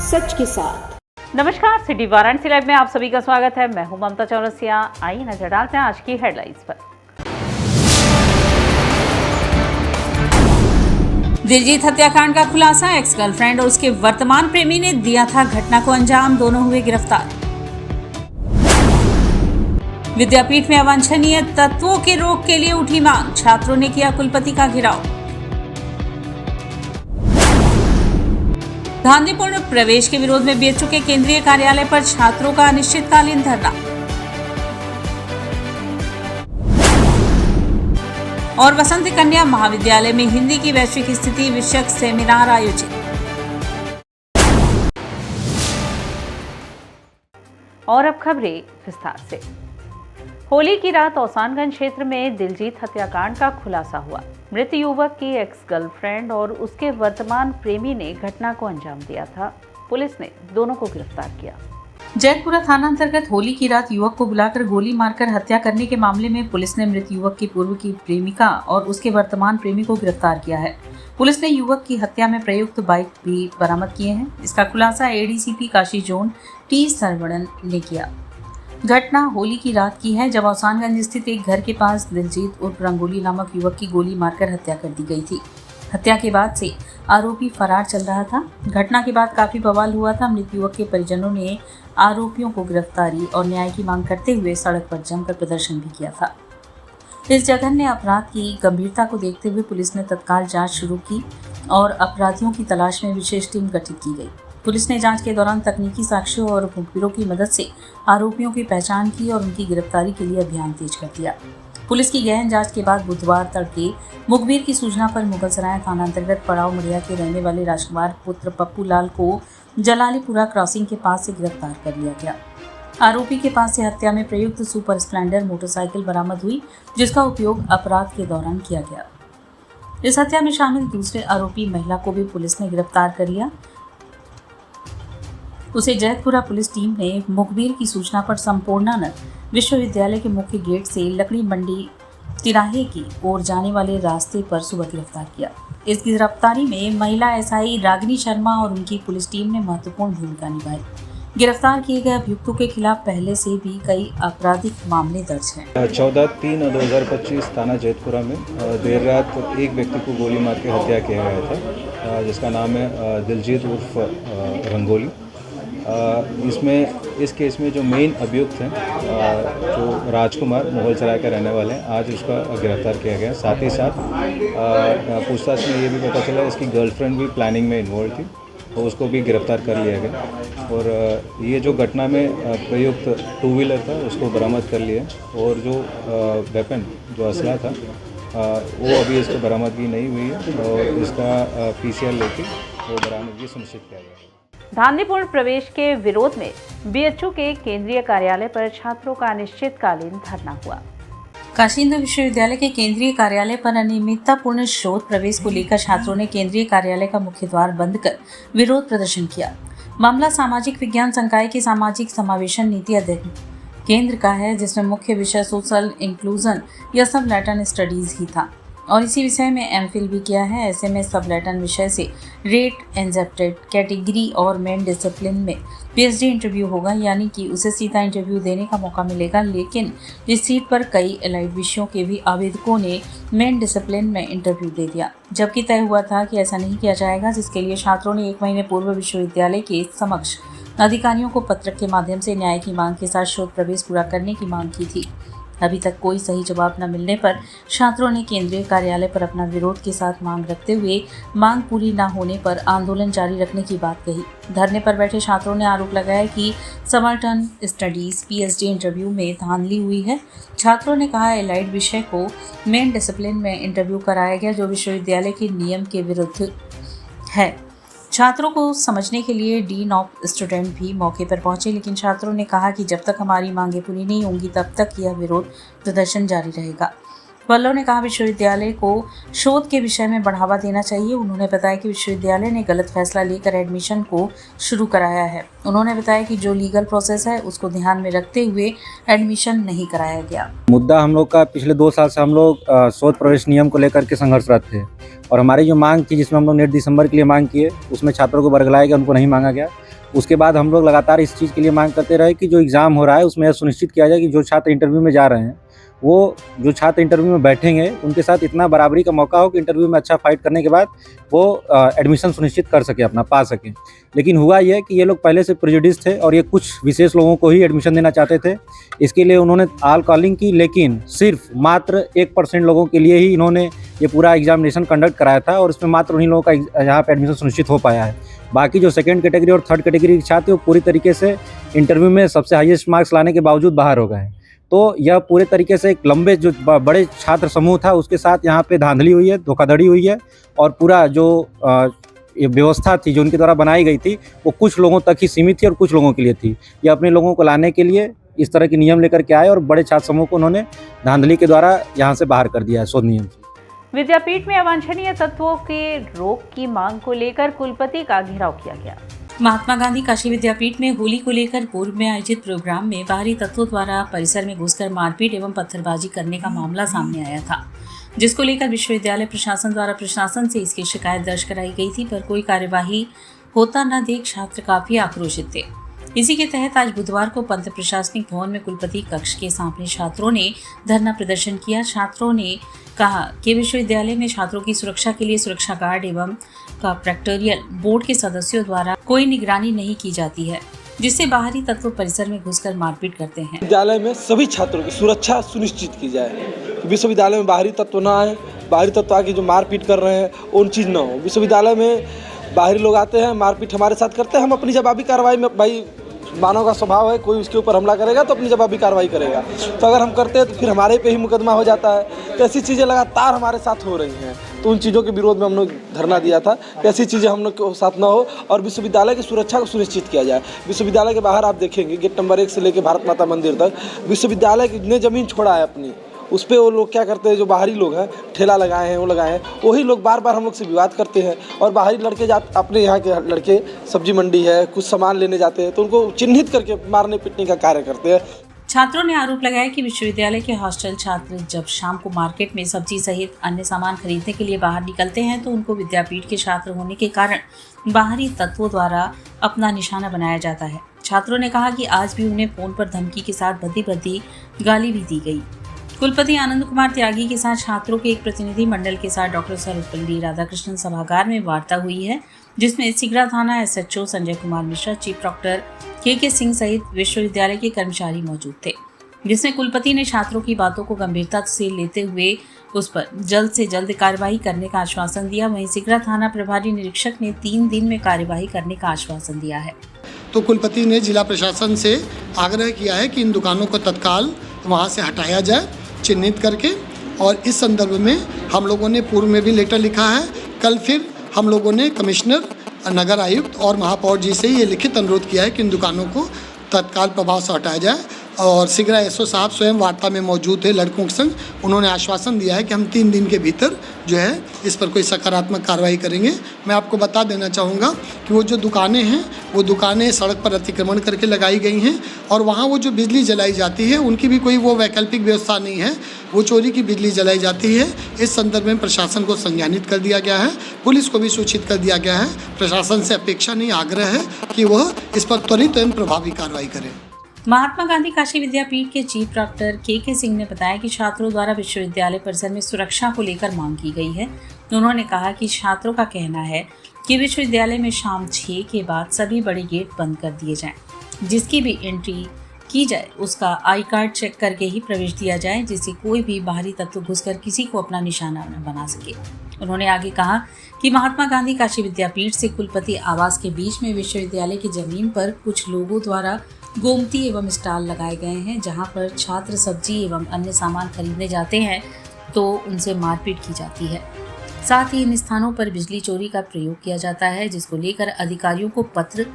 सच के साथ। नमस्कार, सिटी वाराणसी लाइव में आप सभी का स्वागत है। मैं हूं ममता चौरसिया। आइए नजर डालते हैं आज की हेडलाइंस पर। दिलजीत हत्याकांड का खुलासा, एक्स गर्लफ्रेंड और उसके वर्तमान प्रेमी ने दिया था घटना को अंजाम, दोनों हुए गिरफ्तार। विद्यापीठ में अवांछनीय तत्वों के रोक के लिए उठी मांग, छात्रों ने किया कुलपति का घेराव। धांधलीपूर्ण प्रवेश के विरोध में बीएचयू के केंद्रीय कार्यालय पर छात्रों का अनिश्चितकालीन धरना। और वसंत कन्या महाविद्यालय में हिंदी की वैश्विक स्थिति विषयक सेमिनार आयोजित। और अब खबरें विस्तार से। होली की रात औसानगंज क्षेत्र में दिलजीत हत्याकांड का खुलासा हुआ। मृत युवक की एक्स गर्लफ्रेंड और उसके वर्तमान प्रेमी ने घटना को अंजाम दिया था। पुलिस ने दोनों को गिरफ्तार किया। जैतपुरा थाना अंतर्गत होली की रात युवक को बुलाकर गोली मारकर हत्या करने के मामले में पुलिस ने मृत युवक की पूर्व की प्रेमिका और उसके वर्तमान प्रेमी को गिरफ्तार किया है। पुलिस ने युवक की हत्या में प्रयुक्त बाइक भी बरामद किए हैं। इसका खुलासा ADCP Kashi zone T Saravanan ने किया। घटना होली की रात की है, जब औसानगंज स्थित एक घर के पास दिलजीत उर्फ रंगोली नामक युवक की गोली मारकर हत्या कर दी गई थी। हत्या के बाद से आरोपी फरार चल रहा था। घटना के बाद काफी बवाल हुआ था। मृत युवक के परिजनों ने आरोपियों को गिरफ्तारी और न्याय की मांग करते हुए सड़क पर जमकर प्रदर्शन भी किया था। इस जघन्य अपराध की गंभीरता को देखते हुए पुलिस ने तत्काल जांच शुरू की और अपराधियों की तलाश में विशेष टीम गठित की गई। पुलिस ने जांच के दौरान तकनीकी साक्ष्यों और मुखबिरों की मदद से आरोपियों की पहचान की और उनकी गिरफ्तारी के लिए अभियान तेज कर दिया। पुलिस की गहन जांच के बाद बुधवार तड़के मुखबिर की सूचना पर मुगलसराय थाना अंतर्गत पड़ाव मड़िया के रहने वाले राजकुमार पुत्र पप्पू लाल को जलालीपुरा क्रॉसिंग के पास से गिरफ्तार कर लिया गया। आरोपी के पास से हत्या में प्रयुक्त सुपर स्प्लेंडर मोटरसाइकिल बरामद हुई, जिसका उपयोग अपराध के दौरान किया गया। इस हत्या में शामिल दूसरे आरोपी महिला को भी पुलिस ने गिरफ्तार कर लिया। उसे जैतपुरा पुलिस टीम ने मुखबिर की सूचना पर संपूर्णानंद विश्वविद्यालय के मुख्य गेट से लकड़ी मंडी तिराहे की ओर जाने वाले रास्ते पर सुबह गिरफ्तार किया। इस गिरफ्तारी में महिला एसआई रागिनी शर्मा और उनकी पुलिस टीम ने महत्वपूर्ण भूमिका निभाई। गिरफ्तार किए गए अभियुक्तों के खिलाफ पहले से भी कई आपराधिक मामले दर्ज हैं। 14/3/2025 थाना जैतपुरा में देर रात एक व्यक्ति को गोली मार के हत्या किया गया था, जिसका नाम है दिलजीत उर्फ रंगोली। इस केस में जो मेन अभियुक्त हैं, जो राजकुमार मुगलसराय का रहने वाले हैं, आज उसका गिरफ्तार किया गया। साथ ही साथ पूछताछ में ये भी पता चला इसकी गर्लफ्रेंड भी प्लानिंग में इन्वॉल्व थी, तो उसको भी गिरफ्तार कर लिया गया। और ये जो घटना में प्रयुक्त टू व्हीलर था उसको बरामद कर लिया। और जो वेपन, जो असला था, वो अभी इसको बरामदगी नहीं हुई है और इसका पीसीआर लेके वो बरामदगी सुनिश्चित किया गया है। धांधलीपूर्ण प्रवेश के विरोध में बीएचयू के केंद्रीय कार्यालय पर छात्रों का अनिश्चितकालीन धरना हुआ। काशी हिंदू विश्वविद्यालय के केंद्रीय कार्यालय पर अनियमिततापूर्ण शोध प्रवेश को लेकर छात्रों ने केंद्रीय कार्यालय का मुख्य द्वार बंद कर विरोध प्रदर्शन किया। मामला सामाजिक विज्ञान संकाय की सामाजिक समावेशन नीति अध्ययन केंद्र का है, जिसमें मुख्य विषय सोशल इंक्लूजन या सब लैटिन स्टडीज ही था और इसी विषय में एमफिल भी किया है। ऐसे में सब लैटिन विषय से रेट एंजेप्टेड कैटेगरी और मेन डिसिप्लिन में पीएचडी इंटरव्यू होगा, यानी कि उसे सीधा इंटरव्यू देने का मौका मिलेगा। लेकिन इस सीट पर कई एलाइड विषयों के भी आवेदकों ने मेन डिसिप्लिन में इंटरव्यू दे दिया, जबकि तय हुआ था कि ऐसा नहीं किया जाएगा, जिसके लिए छात्रों ने 1 महीने पूर्व विश्वविद्यालय के समक्ष अधिकारियों को पत्र के माध्यम से न्याय की मांग के साथ शोध प्रवेश पूरा करने की मांग की थी। अभी तक कोई सही जवाब न मिलने पर छात्रों ने केंद्रीय कार्यालय पर अपना विरोध के साथ मांग रखते हुए मांग पूरी न होने पर आंदोलन जारी रखने की बात कही। धरने पर बैठे छात्रों ने आरोप लगाया कि समल्टन स्टडीज पीएचडी इंटरव्यू में धांधली हुई है। छात्रों ने कहा एलाइड विषय को मेन डिसिप्लिन में इंटरव्यू कराया गया, जो विश्वविद्यालय के नियम के विरुद्ध है। छात्रों को समझने के लिए डीन ऑफ स्टूडेंट भी मौके पर पहुंचे, लेकिन छात्रों ने कहा कि जब तक हमारी मांगें पूरी नहीं होंगी तब तक यह विरोध प्रदर्शन जारी रहेगा। पल्लव ने कहा विश्वविद्यालय को शोध के विषय में बढ़ावा देना चाहिए। उन्होंने बताया कि विश्वविद्यालय ने गलत फैसला लेकर एडमिशन को शुरू कराया है। उन्होंने बताया कि जो लीगल प्रोसेस है उसको ध्यान में रखते हुए एडमिशन नहीं कराया गया। मुद्दा हम लोग का पिछले 2 साल से हम लोग शोध प्रवेश नियम को लेकर के संघर्षरत थे और हमारी जो मांग थी, जिसमें हम लोग नेट दिसंबर के लिए मांग किए, उसमें छात्रों को बरगलाया गया, उनको नहीं मांगा गया। उसके बाद हम लोग लगातार इस चीज़ के लिए मांग करते रहे कि जो एग्ज़ाम हो रहा है उसमें यह सुनिश्चित किया जाए कि जो छात्र इंटरव्यू में जा रहे हैं वो जो छात्र इंटरव्यू में बैठेंगे उनके साथ इतना बराबरी का मौका हो कि इंटरव्यू में अच्छा फाइट करने के बाद वो एडमिशन सुनिश्चित कर सके, अपना पा सकें। लेकिन हुआ ये कि ये लोग पहले से प्रेजुडिस थे और ये कुछ विशेष लोगों को ही एडमिशन देना चाहते थे। इसके लिए उन्होंने ऑल कॉलिंग की, लेकिन सिर्फ मात्र 1% लोगों के लिए ही इन्होंने ये पूरा एग्जामिनेशन कंडक्ट कराया था और इसमें मात्र उन्हीं लोगों का यहाँ पे एडमिशन सुनिश्चित हो पाया है। बाकी जो सेकंड कैटेगरी और थर्ड कैटेगरी के छात्र वो पूरी तरीके से इंटरव्यू में सबसे हाईएस्ट मार्क्स लाने के बावजूद बाहर हो गए हैं। तो यह पूरे तरीके से एक लंबे जो बड़े छात्र समूह था उसके साथ यहाँ पे धांधली हुई है, धोखाधड़ी हुई है और पूरा जो ये व्यवस्था थी जो उनके द्वारा बनाई गई थी वो कुछ लोगों तक ही सीमित थी और कुछ लोगों के लिए थी। ये अपने लोगों को लाने के लिए इस तरह के नियम लेकर के आए और बड़े छात्र समूह को उन्होंने धांधली के द्वारा यहाँ से बाहर कर दिया है शोध नियम से। विद्यापीठ में अवांछनीय तत्वों के रोक की मांग को लेकर कुलपति का घेराव किया गया। महात्मा गांधी काशी विद्यापीठ में होली को लेकर पूर्व में आयोजित प्रोग्राम में बाहरी तत्वों द्वारा परिसर में घुसकर मारपीट एवं पत्थरबाजी करने का मामला सामने आया था, जिसको लेकर विश्वविद्यालय प्रशासन द्वारा प्रशासन से इसकी शिकायत दर्ज कराई गई थी, पर कोई कार्यवाही होता न देख छात्र काफी आक्रोशित थे। इसी के तहत आज बुधवार को पंत प्रशासनिक भवन में कुलपति कक्ष के सामने छात्रों ने धरना प्रदर्शन किया। छात्रों ने कहा कि विश्वविद्यालय में छात्रों की सुरक्षा के लिए सुरक्षा गार्ड एवं प्रैक्टोरियल बोर्ड के सदस्यों द्वारा कोई निगरानी नहीं की जाती है, जिससे बाहरी तत्व परिसर में घुसकर मारपीट करते हैं। विद्यालय में सभी छात्रों की सुरक्षा सुनिश्चित की जाए। विश्वविद्यालय में बाहरी तत्व न आए, बाहरी तत्व आके जो मारपीट कर रहे हैं उन चीज़ न हो। विश्वविद्यालय में बाहरी लोग आते हैं, मारपीट हमारे साथ करते हैं, हम अपनी जवाबी कार्रवाई में, भाई मानव का स्वभाव है, कोई उसके ऊपर हमला करेगा तो अपनी जवाबी कार्रवाई करेगा। तो अगर हम करते हैं तो फिर हमारे पे ही मुकदमा हो जाता है। तो ऐसी चीज़ें लगातार हमारे साथ हो रही हैं, तो उन चीज़ों के विरोध में हम लोग धरना दिया था कि ऐसी चीज़ें हम लोग के साथ ना हो और विश्वविद्यालय की सुरक्षा को सुनिश्चित किया जाए। विश्वविद्यालय के बाहर आप देखेंगे गेट नंबर 1 से लेकर भारत माता मंदिर तक विश्वविद्यालय ने ज़मीन छोड़ा है अपनी, उस पर वो लोग क्या करते हैं, जो बाहरी लोग हैं ठेला लगाए हैं, वो लगाए हैं, वही लोग बार बार हम लोग से विवाद करते हैं और बाहरी लड़के अपने यहाँ के लड़के सब्जी मंडी है, कुछ सामान लेने जाते हैं तो उनको चिन्हित करके मारने पीटने का कार्य करते हैं। छात्रों ने आरोप लगाया कि विश्वविद्यालय के हॉस्टल छात्र जब शाम को मार्केट में सब्जी सहित अन्य सामान खरीदने के लिए बाहर निकलते हैं तो उनको विद्यापीठ के छात्र होने के कारण बाहरी तत्वों द्वारा अपना निशाना बनाया जाता है। छात्रों ने कहा कि आज भी उन्हें फोन पर धमकी के साथ भद्दी गाली भी दी गई। कुलपति आनंद कुमार त्यागी के साथ छात्रों के एक प्रतिनिधि मंडल के साथ डॉक्टर सर्वपल्ली राधाकृष्णन सभागार में वार्ता हुई है, जिसमें सिगरा थाना SHO Sanjay Kumar Mishra, chief doctor के सिंह सहित विश्वविद्यालय के कर्मचारी मौजूद थे, जिसमें कुलपति ने छात्रों की बातों को गंभीरता से लेते हुए उस पर जल्द से जल्द कार्रवाई करने का आश्वासन दिया। वहीं सिगरा थाना प्रभारी निरीक्षक ने 3 दिन में कार्यवाही करने का आश्वासन दिया है। तो कुलपति ने जिला प्रशासन से आग्रह किया है कि इन दुकानों को तत्काल वहाँ से हटाया जाए, चिन्हित करके, और इस संदर्भ में हम लोगों ने पूर्व में भी लेटर लिखा है। कल फिर हम लोगों ने कमिश्नर, नगर आयुक्त और महापौर जी से ये लिखित अनुरोध किया है कि इन दुकानों को तत्काल प्रभाव से हटाया जाए। और सिगरा SO साहब स्वयं वार्ता में मौजूद थे लड़कों के संग, उन्होंने आश्वासन दिया है कि हम 3 दिन के भीतर जो है इस पर कोई सकारात्मक कार्रवाई करेंगे। मैं आपको बता देना चाहूँगा कि वो जो दुकानें हैं वो दुकानें सड़क पर अतिक्रमण करके लगाई गई हैं और वहाँ वो जो बिजली जलाई जाती है उनकी भी कोई वो वैकल्पिक व्यवस्था नहीं है, वो चोरी की बिजली जलाई जाती है। इस संदर्भ में प्रशासन को संज्ञानित कर दिया गया है, पुलिस को भी सूचित कर दिया गया है। प्रशासन से अपेक्षा नहीं, आग्रह है कि वह इस पर त्वरित एवं प्रभावी कार्रवाई करें। महात्मा गांधी काशी विद्यापीठ के चीफ डॉक्टर के सिंह ने बताया कि छात्रों द्वारा विश्वविद्यालय परिसर में सुरक्षा को लेकर मांग की गई है। उन्होंने कहा कि छात्रों का कहना है कि विश्वविद्यालय में शाम 6 के बाद सभी बड़े गेट बंद कर दिए जाएं, जिसकी भी एंट्री की जाए उसका आई कार्ड चेक करके ही प्रवेश दिया जाए, जिससे कोई भी बाहरी तत्व घुसकर किसी को अपना निशाना न बना सके। उन्होंने आगे कहा कि महात्मा गांधी काशी विद्यापीठ से कुलपति आवास के बीच में विश्वविद्यालय की जमीन पर कुछ लोगों द्वारा गोमती एवं स्टॉल लगाए गए हैं, जहां पर छात्र सब्जी एवं अन्य सामान खरीदने जाते हैं तो उनसे मारपीट की जाती है। साथ ही इन स्थानों पर बिजली चोरी का प्रयोग किया जाता है, जिसको लेकर अधिकारियों को पत्र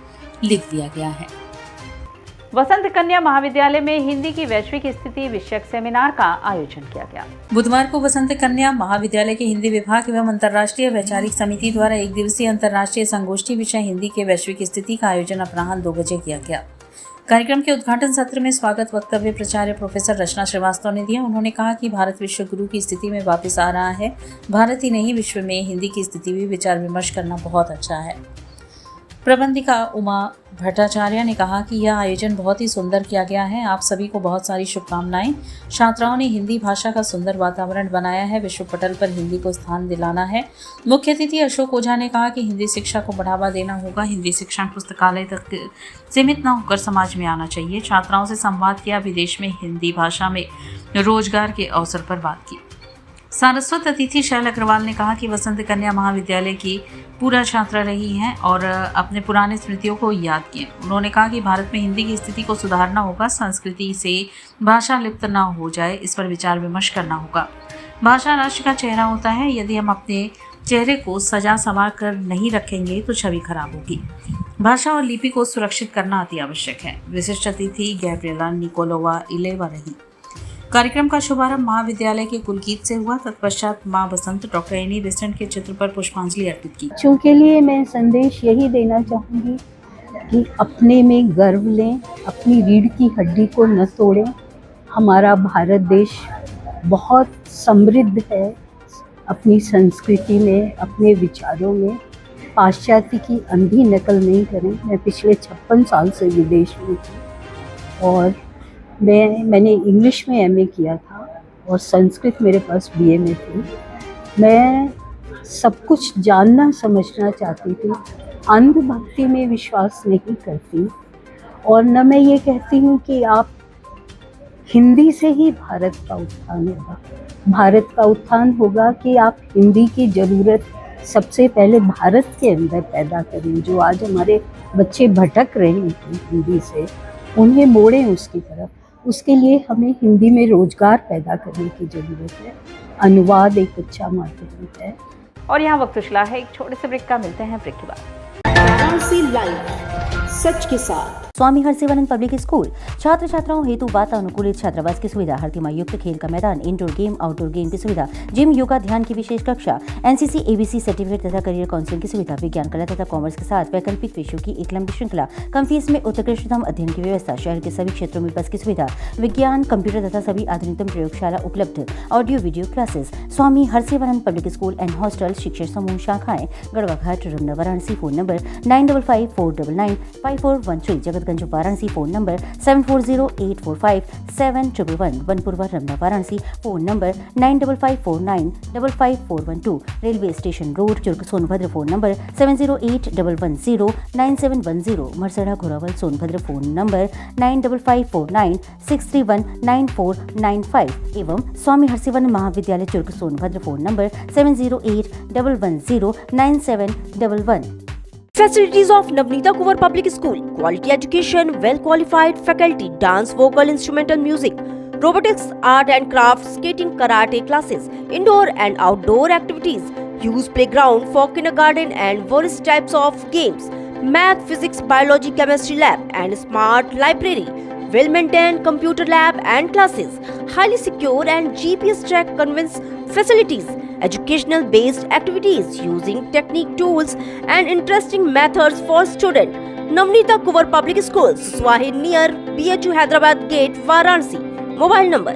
लिख दिया गया है। वसंत कन्या महाविद्यालय में हिंदी की वैश्विक स्थिति विषयक सेमिनार का आयोजन किया गया। बुधवार को वसंत कन्या महाविद्यालय के हिंदी विभाग एवं अंतर्राष्ट्रीय वैचारिक समिति द्वारा 1 दिवसीय अंतर्राष्ट्रीय संगोष्ठी विषय हिंदी के वैश्विक स्थिति का आयोजन अपराह्न 2 बजे किया गया। कार्यक्रम के उद्घाटन सत्र में स्वागत वक्तव्य प्राचार्य प्रोफेसर रचना श्रीवास्तव ने दिया। उन्होंने कहा कि भारत विश्व गुरु की स्थिति में वापस आ रहा है। भारत ही नहीं, विश्व में हिंदी की स्थिति भी विचार विमर्श करना बहुत अच्छा है। प्रबंधिका उमा भट्टाचार्य ने कहा कि यह आयोजन बहुत ही सुंदर किया गया है। आप सभी को बहुत सारी शुभकामनाएं। छात्राओं ने हिंदी भाषा का सुंदर वातावरण बनाया है। विश्व पटल पर हिंदी को स्थान दिलाना है। मुख्य अतिथि अशोक ओझा ने कहा कि हिंदी शिक्षा को बढ़ावा देना होगा। हिंदी शिक्षण पुस्तकालय तक सीमित न होकर समाज में आना चाहिए। छात्राओं से संवाद किया। विदेश में हिंदी भाषा में रोजगार के अवसर पर बात की। सारस्वत अतिथि शैल अग्रवाल ने कहा कि वसंत कन्या महाविद्यालय की पूरा छात्रा रही हैं और अपने पुराने स्मृतियों को याद किए। उन्होंने कहा कि भारत में हिंदी की स्थिति को सुधारना होगा। संस्कृति से भाषा लिप्त ना हो जाए, इस पर विचार विमर्श करना होगा। भाषा राष्ट्र का चेहरा होता है। यदि हम अपने चेहरे को सजा संवार कर नहीं रखेंगे तो छवि खराब होगी। भाषा और लिपि को सुरक्षित करना अति आवश्यक है। विशिष्ट अतिथि गैब्रिएला निकोलोवा इलेवा रही। कार्यक्रम का शुभारंभ महाविद्यालय के कुलगीत से हुआ। तत्पश्चात मां बसंत डॉक्टर एनी बेसेंट के चित्र पर पुष्पांजलि अर्पित की। बच्चों के लिए मैं संदेश यही देना चाहूँगी कि अपने में गर्व लें, अपनी रीढ़ की हड्डी को न तोड़ें। हमारा भारत देश बहुत समृद्ध है अपनी संस्कृति में, अपने विचारों में। पाश्चात्य की अंधी नकल नहीं करें। मैं पिछले 56 साल से विदेश में थी और मैंने इंग्लिश में एमए किया था और संस्कृत मेरे पास बीए में थी। मैं सब कुछ जानना समझना चाहती थी। अंधभक्ति में विश्वास नहीं करती और न मैं ये कहती हूँ कि आप हिंदी से ही भारत का उत्थान होगा। भारत का उत्थान होगा कि आप हिंदी की ज़रूरत सबसे पहले भारत के अंदर पैदा करें। जो आज हमारे बच्चे भटक रहे हैं हिंदी से, उन्हें मोड़ें उसकी तरफ। उसके लिए हमें हिंदी में रोजगार पैदा करने की ज़रूरत है। अनुवाद एक अच्छा माध्यम है। और यहाँ वक्त उछला है एक छोटे से ब्रेक का। मिलते हैं ब्रेक के बाद। वाराणसी लाइव सच के साथ। स्वामी हरसिवानंद पब्लिक स्कूल छात्र छात्राओं हेतु वातानुकूलित छात्रावास की सुविधा, हर युक्त खेल का मैदान, इंडोर गेम आउटडोर गेम की सुविधा, जिम, योगा, ध्यान की विशेष कक्षा, एनसीसी एबीसी सर्टिफिकेट तथा करियर काउंसलिंग की सुविधा, विज्ञान कला तथा कॉमर्स के साथ वैकल्पिक विषयों की एक लंबी श्रृंखला, कम फीस में उत्कृष्टतम अध्ययन की व्यवस्था, शहर के सभी क्षेत्रों में बस की सुविधा, विज्ञान, कंप्यूटर तथा सभी आधुनिकतम प्रयोगशाला उपलब्ध, audio video classes. Swami Harsivanand public school and hostel, शिक्षण समूह शाखाएं Garhwa Ghat, Ramna, Varanasi. Phone number 9554995413, Jagatganj Varanasi. Phone number 7408457111, Vanpurwa, Ramna, Varanasi. Phone number 9554955412, railway station road, Churk, Sonbhadra. Phone number 7081109710, Marsara, Ghorawal, Sonbhadra. Phone number 955496319495 एवं स्वामी हरसिवानंद महाविद्यालय, Churk, Sonbhadra. Phone number 7081109711। Facilities of Navneeta Kuvar Public School: quality education, well qualified faculty, dance, vocal, instrumental music, robotics, art and crafts, skating, karate classes, indoor and outdoor activities, use playground for kindergarten and various types of games, math, physics, biology, chemistry lab and smart library, well maintained computer lab and classes, highly secure and GPS track convince facilities, educational based activities using technique tools and interesting methods for students. Navneeta Kuvar Public Schools, Swahi near BHU Hyderabad Gate, Varanasi. Mobile number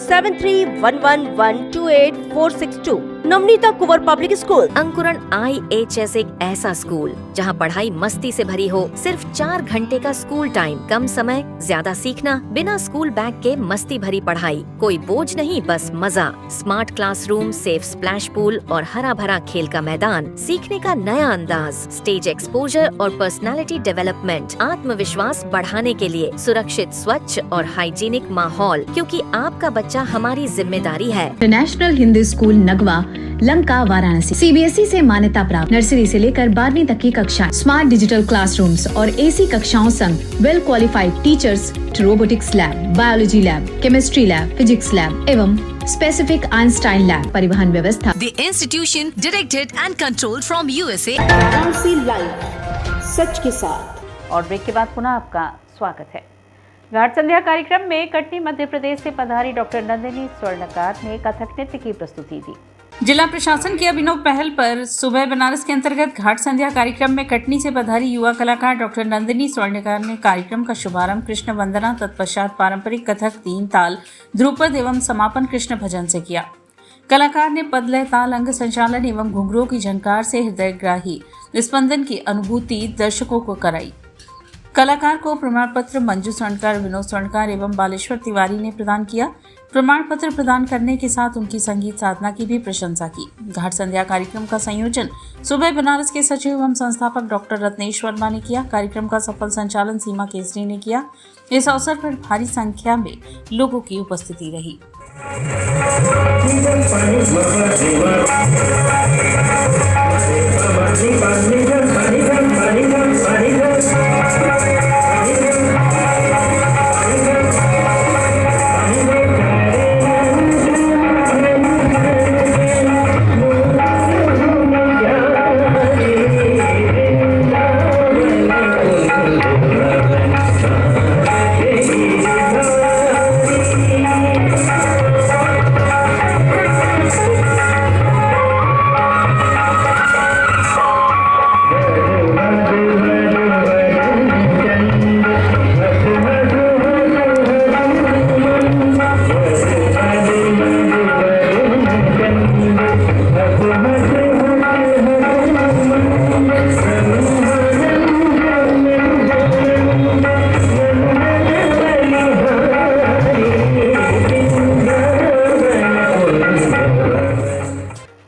7311128462. Navneeta Kunwar public school. अंकुरण IHS एक ऐसा school जहां पढ़ाई मस्ती से भरी हो। सिर्फ 4 घंटे का स्कूल टाइम, कम समय, ज्यादा सीखना, बिना स्कूल बैग के मस्ती भरी पढ़ाई, कोई बोझ नहीं, बस मजा। Smart classroom, safe splash pool और हरा भरा खेल का मैदान, सीखने का नया अंदाज, स्टेज एक्सपोजर और पर्सनालिटी डेवलपमेंट, आत्मविश्वास बढ़ाने के लिए सुरक्षित, स्वच्छ और हाइजीनिक माहौल, क्योंकि आपका बच्चा हमारी जिम्मेदारी है। International Hindi school Nagwa, Lanka, Varanasi. CBSE से मान्यता प्राप्त नर्सरी से लेकर 12वीं तक की कक्षाएं, स्मार्ट डिजिटल क्लासरूम्स और एसी कक्षाओं संग well qualified teachers, robotics lab, biology lab, chemistry lab, physics lab एवं स्पेसिफिक आइंस्टाइन लैब, परिवहन व्यवस्था। The institution directed and controlled from USA. Varanasi live सच के साथ। और ब्रेक के बाद पुनः आपका स्वागत है। घाट संध्या कार्यक्रम में कटनी मध्य प्रदेश से पधारी डॉक्टर नंदिनी स्वर्णकार ने कथक नृत्य की प्रस्तुति दी। जिला प्रशासन की अभिनव पहल पर सुबह बनारस के अंतर्गत घाट संध्या कार्यक्रम में कटनी से पधारी युवा कलाकार डॉक्टर नंदिनी स्वर्णकार ने कार्यक्रम का शुभारंभ कृष्ण वंदना, तत्पश्चात पारंपरिक कथक, 3 ताल, ध्रुपद एवं समापन कृष्ण भजन से किया। कलाकार ने पद, लय, ताल, अंग संचालन एवं घुंघरुओं की झनकार से हृदयग्राही स्पंदन की अनुभूति दर्शकों को कराई। कलाकार को प्रमाण पत्र मंजू स्वर्णकार, विनोद स्वर्णकार एवं बालेश्वर तिवारी ने प्रदान किया। प्रमाण पत्र प्रदान करने के साथ उनकी संगीत साधना की भी प्रशंसा की। घाट संध्या कार्यक्रम का संयोजन सुबह बनारस के सचिव एवं संस्थापक डॉक्टर रत्नेश वर्मा ने किया। कार्यक्रम का सफल संचालन सीमा केसरी ने किया। इस अवसर पर भारी संख्या में लोगों की उपस्थिति रही।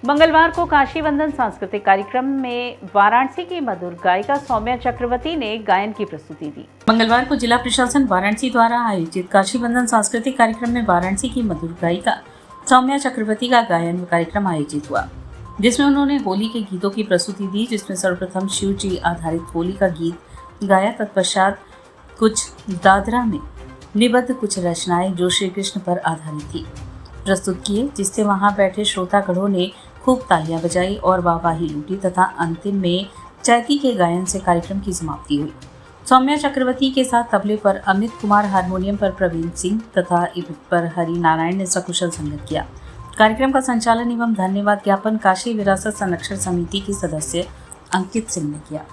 मंगलवार को काशी वंदन सांस्कृतिक कार्यक्रम में वाराणसी की मधुर गायिका सौम्या चक्रवर्ती ने गायन की प्रस्तुति दी। मंगलवार को जिला प्रशासन वाराणसी द्वारा आयोजित काशी वंदन सांस्कृतिक कार्यक्रम में वाराणसी की मधुर गायिका सौम्या चक्रवर्ती का गायन कार्यक्रम आयोजित हुआ, जिसमें उन्होंने होली के गीतों की प्रस्तुति दी। जिसमें सर्वप्रथम शिव जी आधारित होली का गीत गाया। तत्पश्चात कुछ दादरा में निबद्ध कुछ रचनाएं जो श्री कृष्ण पर आधारित थी प्रस्तुत किए, जिससे वहां बैठे श्रोतागणों ने खूब तालियां बजाई और वाहवाही लूटी तथा अंतिम में चैती के गायन से कार्यक्रम की समाप्ति हुई। सौम्या चक्रवर्ती के साथ तबले पर अमित कुमार, हारमोनियम पर प्रवीण सिंह तथा इबिट पर हरि नारायण ने सकुशल संगत किया। कार्यक्रम का संचालन एवं धन्यवाद ज्ञापन काशी विरासत संरक्षण समिति के सदस्य अंकित सिंह ने किया।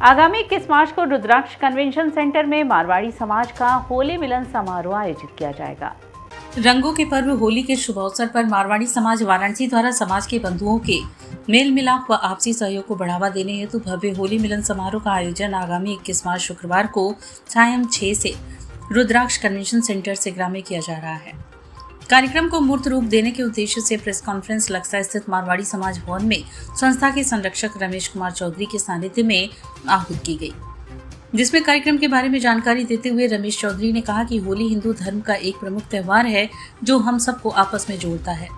आगामी 21 मार्च को रुद्राक्ष कन्वेंशन सेंटर में मारवाड़ी समाज का होली मिलन समारोह आयोजित किया जाएगा। रंगों के पर्व होली के शुभ अवसर पर मारवाड़ी समाज वाराणसी द्वारा समाज के बंधुओं के मेल मिलाप व आपसी सहयोग को बढ़ावा देने हेतु भव्य होली मिलन समारोह का आयोजन आगामी 21 मार्च शुक्रवार को सायं 6 से रुद्राक्ष कन्वेंशन सेंटर सिगरा में किया जा रहा है। कार्यक्रम को मूर्त रूप देने के उद्देश्य से प्रेस कॉन्फ्रेंस लक्सा स्थित मारवाड़ी समाज भवन में संस्था के संरक्षक रमेश कुमार चौधरी के सानिध्य में आहूत की गई, जिसमें कार्यक्रम के बारे में जानकारी देते हुए रमेश चौधरी ने कहा कि होली हिंदू धर्म का एक प्रमुख त्योहार है जो हम सबको आपस में जोड़ता है।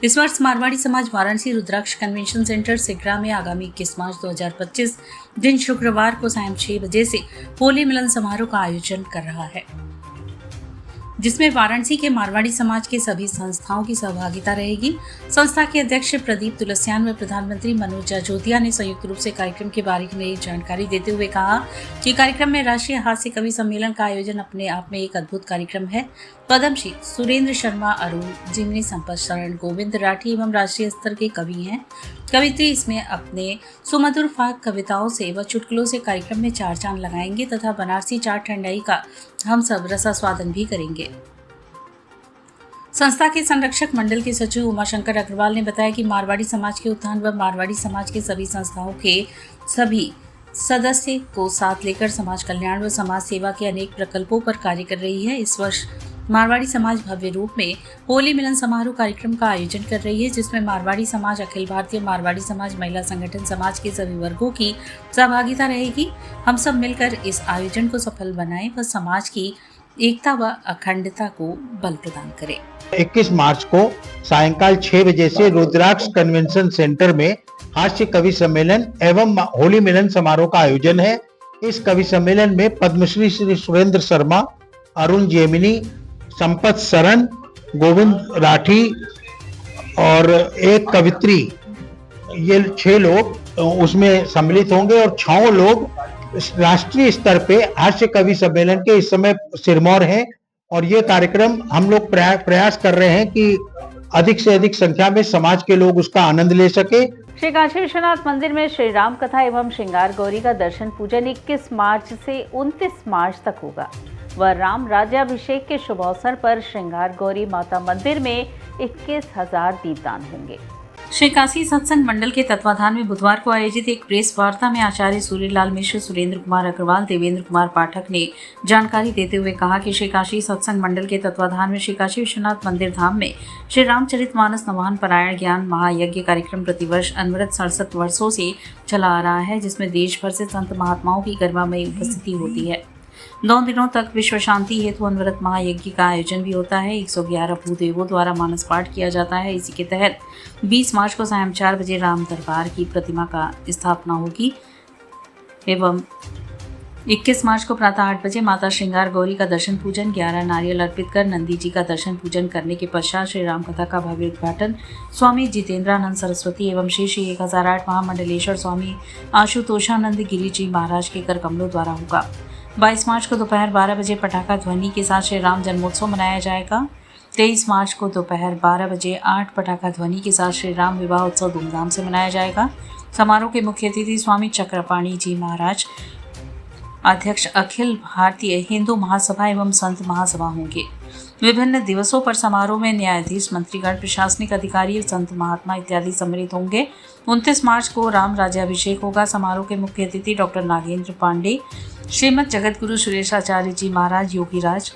इस वर्ष मारवाड़ी समाज वाराणसी रुद्राक्ष कन्वेंशन सेंटर सिगरा में आगामी 21 मार्च 2025 दिन शुक्रवार को सायं 6 बजे से होली मिलन समारोह का आयोजन कर रहा है, जिसमें वाराणसी के मारवाड़ी समाज के सभी संस्थाओं की सहभागिता रहेगी। संस्था के अध्यक्ष प्रदीप तुलसियान व प्रधानमंत्री मनोज जाजोतिया ने संयुक्त रूप से कार्यक्रम के बारे में जानकारी देते हुए कहा कि कार्यक्रम में राष्ट्रीय हास्य कवि सम्मेलन का आयोजन अपने आप में एक अद्भुत कार्यक्रम है। पद्मश्री सुरेंद्र शर्मा अरुण, जिमनी संपत शरण, गोविंद राठी एवं राष्ट्रीय स्तर के कवि हैं। कवित्री इसमें अपने सुमधुर फाग कविताओं से व चुटकुलों से कार्यक्रम में चार चांद लगाएंगे तथा बनारसी चाट ठंडाई का हम सब रसास्वादन भी करेंगे। संस्था के संरक्षक मंडल के सचिव उमाशंकर अग्रवाल ने बताया कि मारवाड़ी समाज के उत्थान व मारवाड़ी समाज के सभी संस्थाओं के सभी सदस्य को साथ लेकर समाज कल्याण व समाज सेवा के अनेक प्रकल्पों पर कार्य कर रही है। इस वर्ष मारवाड़ी समाज भव्य रूप में होली मिलन समारोह कार्यक्रम का आयोजन कर रही है, जिसमें मारवाड़ी समाज, अखिल भारतीय मारवाड़ी समाज, महिला संगठन समाज के सभी वर्गों की सहभागिता रहेगी। हम सब मिलकर इस आयोजन को सफल बनाएं व समाज की एकता व अखंडता को बल प्रदान करें। 21 मार्च को सायंकाल 6 बजे से रुद्राक्ष कन्वेंशन सेंटर में हास्य कवि सम्मेलन एवं होली मिलन समारोह का आयोजन है। इस कवि सम्मेलन में पद्मश्री श्री सुरेंद्र शर्मा, अरुण जेमिनी, संपत सरन, गोविंद राठी और एक कवित्री, ये 6 लोग उसमें सम्मिलित होंगे और 6 लोग राष्ट्रीय स्तर पे हास्य कवि सम्मेलन के इस समय सिरमौर हैं। और ये कार्यक्रम हम लोग प्रयास कर रहे हैं कि अधिक से अधिक संख्या में समाज के लोग उसका आनंद ले सके। श्री काशी विश्वनाथ मंदिर में श्री राम कथा एवं श्रृंगार गौरी का दर्शन पूजन 21 मार्च से 29 मार्च तक होगा। वह राम राज्याभिषेक के शुभ अवसर पर श्रृंगार गौरी माता मंदिर में 21,000 दीपदान होंगे। श्री काशी सत्संग मंडल के तत्वाधान में बुधवार को आयोजित एक प्रेस वार्ता में आचार्य सूर्यलाल मिश्र, सुरेंद्र कुमार अग्रवाल, देवेंद्र कुमार पाठक ने जानकारी देते हुए कहा कि श्री काशी सत्संग मंडल के तत्वाधान में श्री काशी विश्वनाथ मंदिर धाम में श्री रामचरितमानस नवान पारायण ज्ञान महायज्ञ कार्यक्रम प्रतिवर्ष अनवरत 67 वर्षों से चला आ रहा है, जिसमें देश भर से संत महात्माओं की गरिमामयी उपस्थिति होती है। 9 दिनों तक विश्व शांति हेतु अनवरत महायज्ञ का आयोजन भी होता है। 111 भूदेवों द्वारा मानस पाठ किया जाता है। इसी के तहत 20 मार्च को सायं 4 बजे राम दरबार की प्रतिमा का स्थापना होगी एवं 21 मार्च को प्रातः 8 बजे माता श्रृंगार गौरी का दर्शन पूजन, 11 नारियल अर्पित कर नंदी जी का दर्शन पूजन करने के पश्चात श्री राम कथा का भव्य उद्घाटन स्वामी जितेंद्रानंद सरस्वती एवं श्री 1008 महामंडलेश्वर स्वामी आशुतोषानंद गिरी जी महाराज के कर कमलों द्वारा होगा। 22 मार्च को दोपहर 12 बजे पटाखा ध्वनि के साथ श्री राम जन्मोत्सव मनाया जाएगा। 23 मार्च को दोपहर 12 बजे 8 पटाखा ध्वनि के साथ श्री राम विवाह उत्सव धूमधाम से मनाया जाएगा। समारोह के मुख्य अतिथि स्वामी चक्रपाणी जी महाराज, अध्यक्ष अखिल भारतीय हिंदू महासभा एवं संत महासभा होंगे। विभिन्न दिवसों पर समारोह में न्यायाधीश, मंत्रीगण, प्रशासनिक अधिकारी, संत महात्मा इत्यादि सम्मिलित होंगे। 29 मार्च को राम राज्याभिषेक होगा। समारोह के मुख्य अतिथि डॉक्टर नागेंद्र पांडे, श्रीमद जगतगुरु सुरेशाचार्य जी महाराज, योगीराज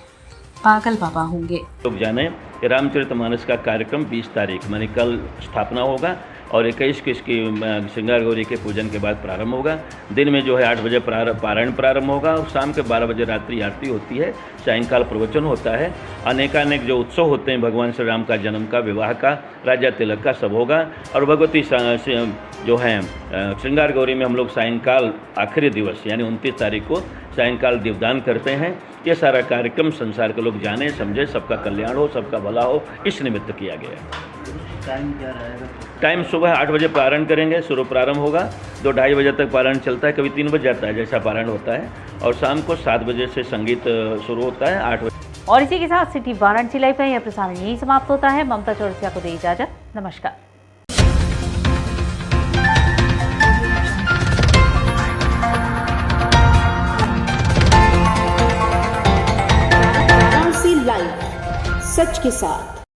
पागल बाबा होंगे। लोग जाने रामचरितमानस का कार्यक्रम 20 तारीख माने कल स्थापना होगा और 21 को इसकी श्रृंगार गौरी के पूजन के बाद प्रारंभ होगा। दिन में जो है 8 बजे पारायण प्रारंभ होगा और शाम के 12 बजे रात्रि आरती होती है। सायंकाल प्रवचन होता है। अनेकानेक जो उत्सव होते हैं भगवान श्री राम का जन्म का, विवाह का, राजा तिलक का सब होगा। और भगवती जो है श्रृंगार गौरी में हम लोग सायंकाल आखिरी दिवस यानी 29 तारीख को सायंकाल दीपदान करते हैं। ये सारा कार्यक्रम संसार के लोग जाने समझे, सबका कल्याण हो, सबका भला हो, इस निमित्त किया गया है। टाइम क्या रहेगा? टाइम सुबह 8 बजे पारायण करेंगे, शुरू प्रारंभ होगा। 2-2:30 बजे तक पारायण चलता है, कभी 3 बज जाता है जैसा पारायण होता है। और शाम को 7 बजे से संगीत शुरू होता है, 8 बजे। और इसी के साथ सिटी वाराणसी लाइव का यह प्रसारण यही समाप्त होता है। ममता चौरसिया को दे इजाजत। नमस्कार। लाइव सच के साथ।